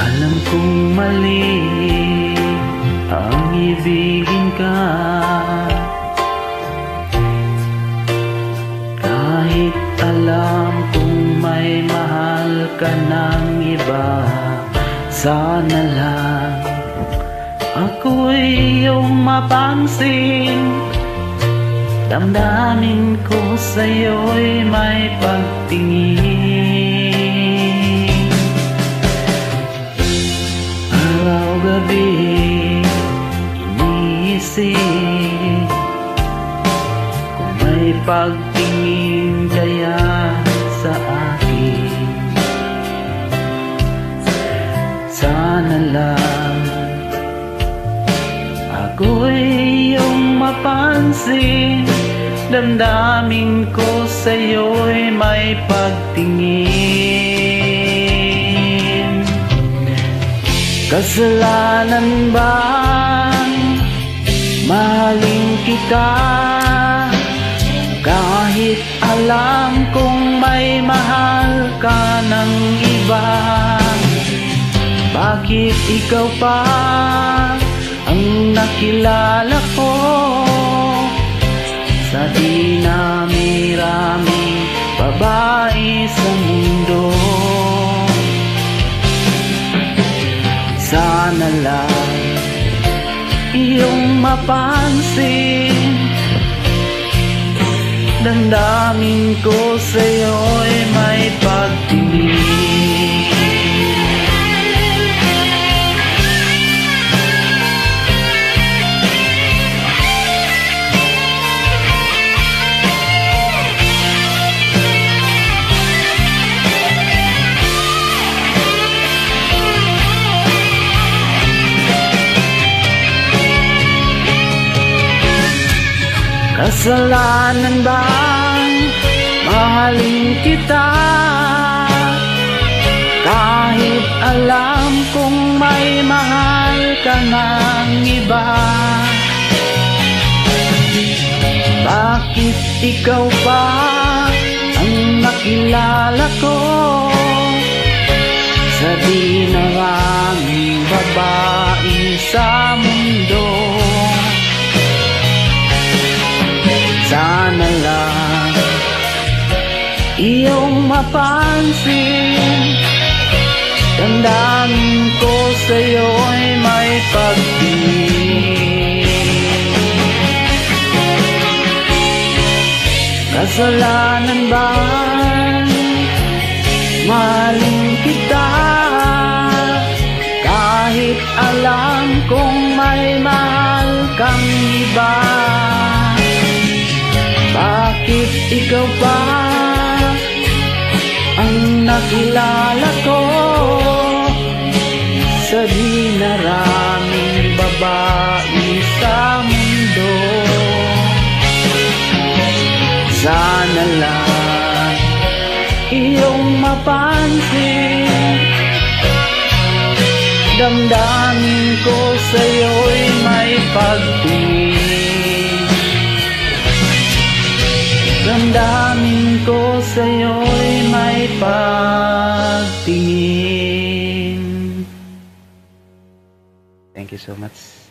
Alam kong mali ang ibigin ka, kahit alam kong may mahal ka ng iba. Sana lang ako'y iyong mapansin, damdamin ko sa'yo'y may pagtingin. Araw-gabi iniisip kung may pagtingin kaya sa akin. Sana lang ako'y iyong mapansin, damdamin ko sa'yo'y may pagtingin. Kasalanan bang mahalin kita, kahit alam kong may mahal ka ng iba? Bakit ikaw pa ang nakilala ko sa dinami-raming babae sa mundo? Sana lang iyong mapansin, damdamin ko sa'yo'y may pagtingin. Kasalanan bang mahalin kita, kahit alam kong may mahal ka ng iba? Bakit ikaw pa ang nakilala ko sa dinaraming babae sa mundo? Sana lang iyong mapansin, damdamin ko sa'yo'y may pagtingin. Kasalanan bang mahalin kita, kahit alam kong may mahal kang iba? Bakit ikaw pa ang nakilala ko sa dinaraming babae sa mundo? Sana lang iyong mapansin, damdamin ko sa'yo'y may pagtingin. Damdamin ko sa'yo'y may pagtingin. Thank you so much.